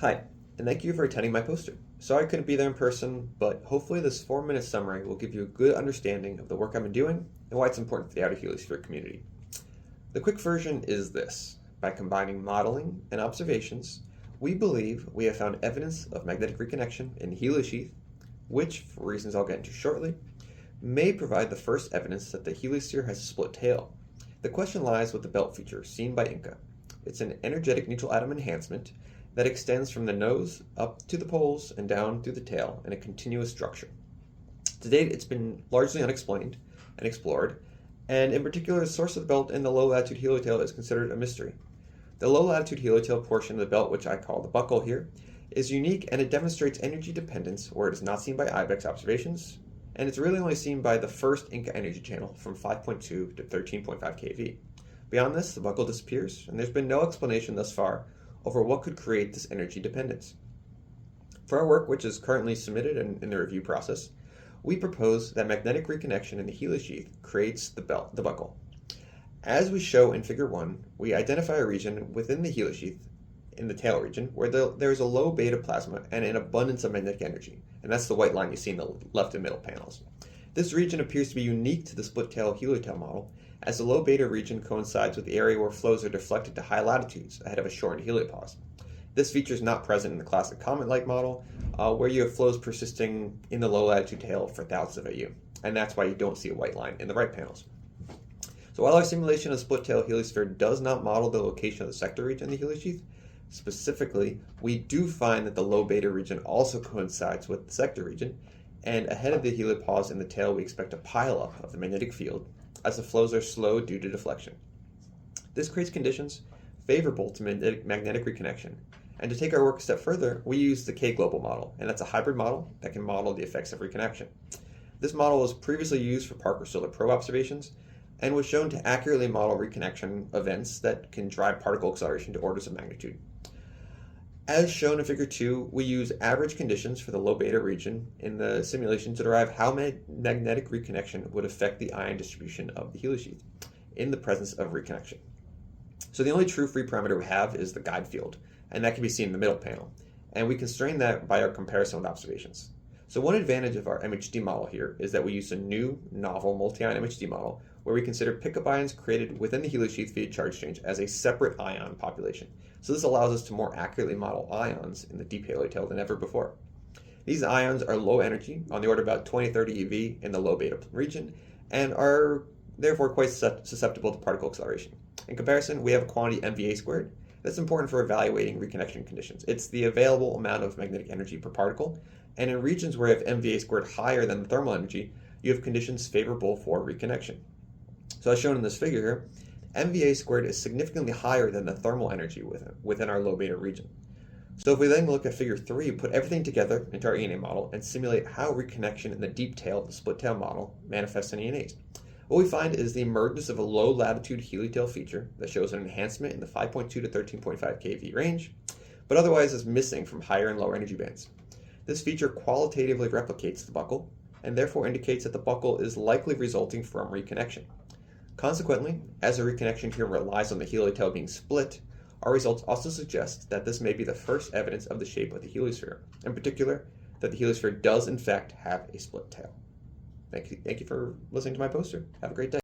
Hi, and thank you for attending my poster. Sorry I couldn't be there in person, but hopefully this 4-minute summary will give you a good understanding of the work I've been doing and why it's important for the outer heliosphere community. The quick version is this. By combining modeling and observations, we believe we have found evidence of magnetic reconnection in the heliosheath, which, for reasons I'll get into shortly, may provide the first evidence that the heliosphere has a split tail. The question lies with the belt feature seen by INCA. It's an energetic neutral atom enhancement that extends from the nose up to the poles and down through the tail in a continuous structure. To date, it's been largely unexplained and explored, and in particular, the source of the belt in the low-latitude heliotail is considered a mystery. The low-latitude heliotail portion of the belt, which I call the buckle here, is unique and it demonstrates energy dependence where it is not seen by IBEX observations, and it's really only seen by the first INCA energy channel from 5.2 to 13.5 kV. Beyond this, the buckle disappears, and there's been no explanation thus far over what could create this energy dependence. For our work, which is currently submitted and in the review process, we propose that magnetic reconnection in the heliosheath creates the buckle. As we show in Figure 1, we identify a region within the heliosheath, in the tail region, where there's a low beta plasma and an abundance of magnetic energy, and that's the white line you see in the left and middle panels. This region appears to be unique to the split-tail heliotail model, as the low beta region coincides with the area where flows are deflected to high latitudes ahead of a shortened heliopause. This feature is not present in the classic comet-like model, where you have flows persisting in the low latitude tail for thousands of AU, and that's why you don't see a white line in the right panels. So while our simulation of split-tail heliosphere does not model the location of the sector region in the heliosheath, specifically, we do find that the low beta region also coincides with the sector region, and ahead of the heliopause in the tail we expect a pileup of the magnetic field as the flows are slow due to deflection. This creates conditions favorable to magnetic reconnection, and to take our work a step further, we use the K-global model, and that's a hybrid model that can model the effects of reconnection. This model was previously used for Parker Solar Probe observations, and was shown to accurately model reconnection events that can drive particle acceleration to orders of magnitude. As shown in Figure 2, we use average conditions for the low beta region in the simulation to derive how magnetic reconnection would affect the ion distribution of the heliosheath in the presence of reconnection. So the only true free parameter we have is the guide field, and that can be seen in the middle panel, and we constrain that by our comparison with observations. So one advantage of our MHD model here is that we use a new, novel multi-ion MHD model where we consider pickup ions created within the heliosheath via charge exchange as a separate ion population. So this allows us to more accurately model ions in the deep heliotail than ever before. These ions are low energy, on the order of about 20-30 eV in the low beta region, and are therefore quite susceptible to particle acceleration. In comparison, we have a quantity MVA squared that's important for evaluating reconnection conditions. It's the available amount of magnetic energy per particle, and in regions where you have MVA squared higher than the thermal energy, you have conditions favorable for reconnection. So as shown in this figure here, MVA squared is significantly higher than the thermal energy within our low beta region. So if we then look at Figure 3, put everything together into our ENA model and simulate how reconnection in the deep tail of the split tail model manifests in ENAs. What we find is the emergence of a low latitude heliotail feature that shows an enhancement in the 5.2 to 13.5 kV range, but otherwise is missing from higher and lower energy bands. This feature qualitatively replicates the buckle, and therefore indicates that the buckle is likely resulting from reconnection. Consequently, as the reconnection here relies on the heliotail being split, our results also suggest that this may be the first evidence of the shape of the heliosphere, in particular, that the heliosphere does in fact have a split tail. Thank you for listening to my poster. Have a great day.